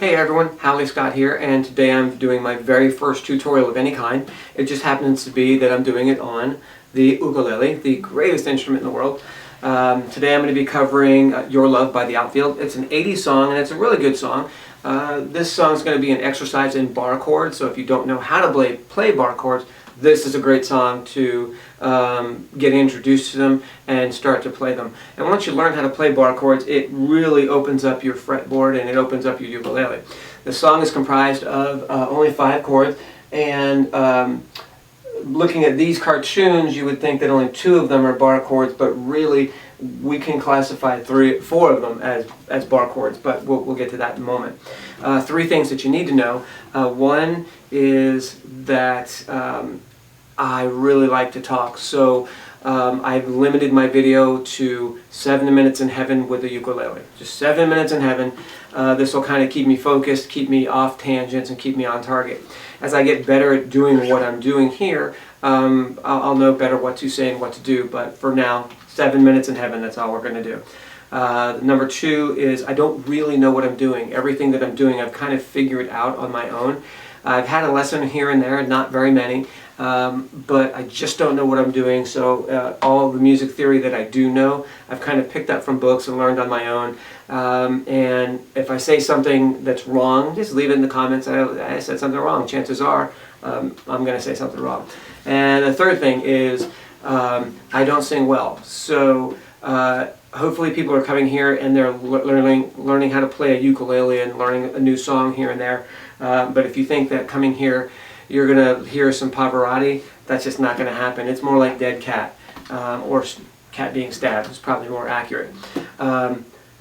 Hey everyone, Hallie Scott here, and today I'm doing my very first tutorial of any kind. It just happens to be that I'm doing it on the ukulele, the greatest instrument in the world. Today I'm going to be covering Your Love by the Outfield. It's an 80s song, and it's a really good song. This song is going to be an exercise in bar chords, so if you don't know how to play bar chords, this is a great song to get introduced to them and start to play them. And once you learn how to play bar chords, it really opens up your fretboard and it opens up your ukulele. The song is comprised of only 5 chords, and looking at these cartoons you would think that only 2 of them are bar chords, but really we can classify 4 of them as bar chords, but we'll get to that in a moment. 3 things that you need to know. One is that I really like to talk, so I've limited my video to 7 minutes in heaven with the ukulele. Just 7 minutes in heaven. This will kind of keep me focused, keep me off tangents, and keep me on target. As I get better at doing what I'm doing here, I'll know better what to say and what to do, but for now, 7 minutes in heaven, that's all we're going to do. Number 2 is I don't really know what I'm doing. Everything that I'm doing I've kind of figured out on my own. I've had a lesson here and there, not very many, but I just don't know what I'm doing, so all the music theory that I do know, I've kind of picked up from books and learned on my own. And if I say something that's wrong, just leave it in the comments. I said something wrong. Chances are I'm going to say something wrong. And the third thing is I don't sing well, so hopefully people are coming here and they're learning how to play a ukulele and learning a new song here and there. But if you think that coming here you're going to hear some Pavarotti, that's just not going to happen. It's more like Dead Cat, or Cat Being Stabbed is probably more accurate.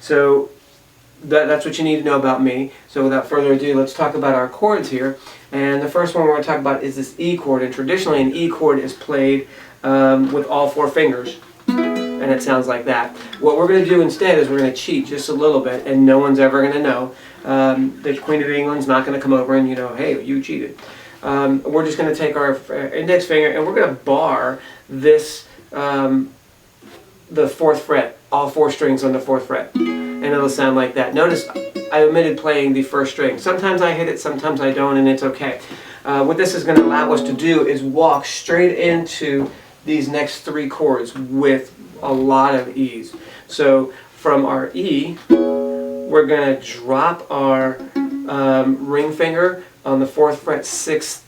So that's what you need to know about me. So without further ado, let's talk about our chords here. And the first one we're going to talk about is this E chord. And traditionally an E chord is played with all 4 fingers. And it sounds like that. What we're going to do instead is we're going to cheat just a little bit, and no one's ever going to know. The Queen of England's not going to come over and, you know, hey, you cheated. We're just going to take our index finger and we're going to bar this, the 4th fret, all 4 strings on the 4th fret. And it'll sound like that. Notice I omitted playing the 1st string. Sometimes I hit it, sometimes I don't, and it's okay. What this is going to allow us to do is walk straight into these next 3 chords with a lot of ease. So from our E, we're going to drop our ring finger on the 4th fret, 6th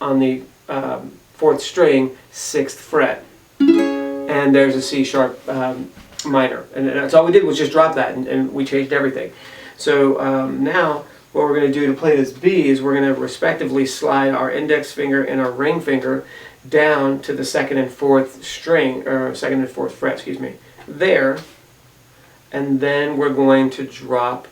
on the 4th string, 6th fret. And there's a C sharp minor. And that's all we did was just drop that, and we changed everything. So now what we're going to do to play this B is we're going to respectively slide our index finger and our ring finger down to the 2nd and 4th string, or 2nd and 4th fret, excuse me, there. And then we're going to drop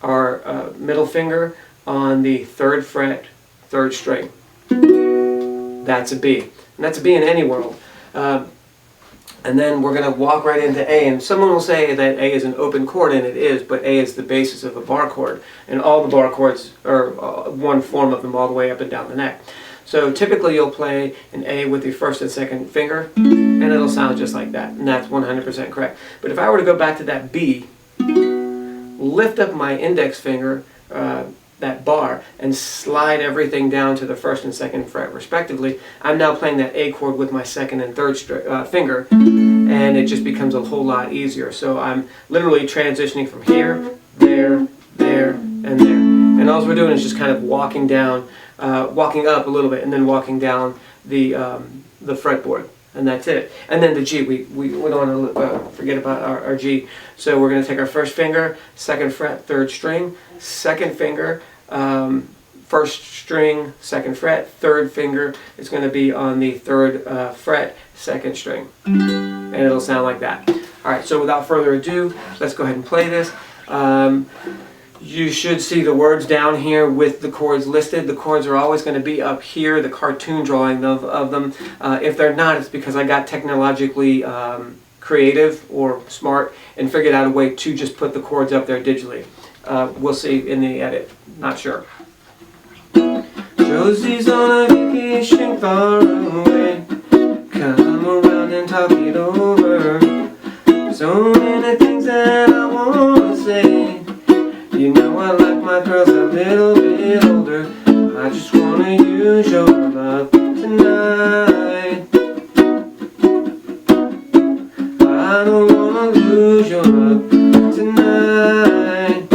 our middle finger on the 3rd fret, 3rd string. That's a B. And that's a B in any world. And then we're going to walk right into A. And someone will say that A is an open chord, and it is, but A is the basis of a bar chord. And all the bar chords are one form of them all the way up and down the neck. So typically you'll play an A with your 1st and 2nd finger, and it'll sound just like that. And that's 100% correct. But if I were to go back to that B, lift up my index finger, that bar, and slide everything down to the 1st and 2nd fret respectively, I'm now playing that A chord with my 2nd and 3rd finger, and it just becomes a whole lot easier. So I'm literally transitioning from here, there, there, and there. And all we're doing is just kind of walking down, walking up a little bit, and then walking down the fretboard. And that's it. And then the G, we don't want to forget about our G. So we're going to take our 1st finger, 2nd fret, 3rd string, 2nd finger, 1st string, 2nd fret, 3rd finger is going to be on the 3rd fret, 2nd string. And it'll sound like that. Alright, so without further ado, let's go ahead and play this. You should see the words down here with the chords listed. The chords are always going to be up here, the cartoon drawing of them. If they're not, it's because I got technologically creative or smart and figured out a way to just put the chords up there digitally. We'll see in the edit. Not sure. Josie's on a vacation far away. Come around and talk it over. So many things that I want to say. You know I like my my girl's a little bit older. I just wanna use your love tonight. I don't wanna lose your love tonight.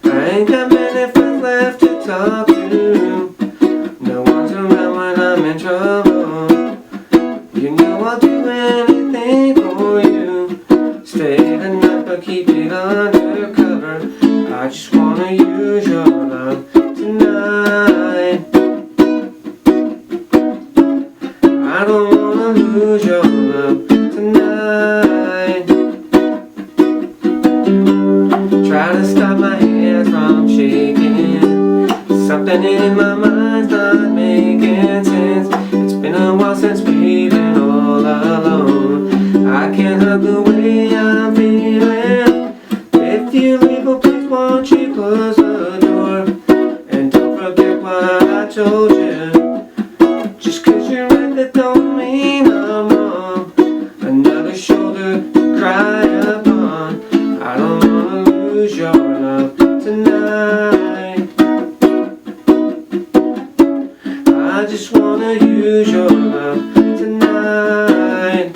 I ain't got many friends left to talk to. No one's around when I'm in trouble. You know I'll do anything for you. Stay the night but keep it undercover. I just wanna use your love tonight. I don't wanna lose your love tonight. Try to stop my hands from shaking. Something in my mind's not making sense. It's been a while since we've been all alone. I can't hug the way I'm feeling. If you leave a place, won't you close the door? And don't forget what I told you. Just 'cause you're right, that don't mean I'm wrong. Another shoulder to cry upon. I don't wanna lose your love tonight. I just wanna use your love tonight.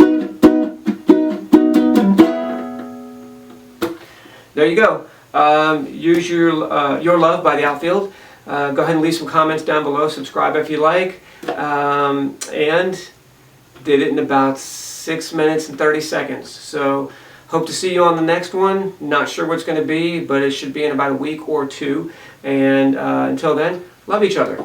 There you go. Use your love by the Outfield. Go ahead and leave some comments down below. Subscribe if you like. And did it in about 6 minutes and 30 seconds. So hope to see you on the next one. Not sure what it's going to be, but it should be in about a week or two. And until then, love each other.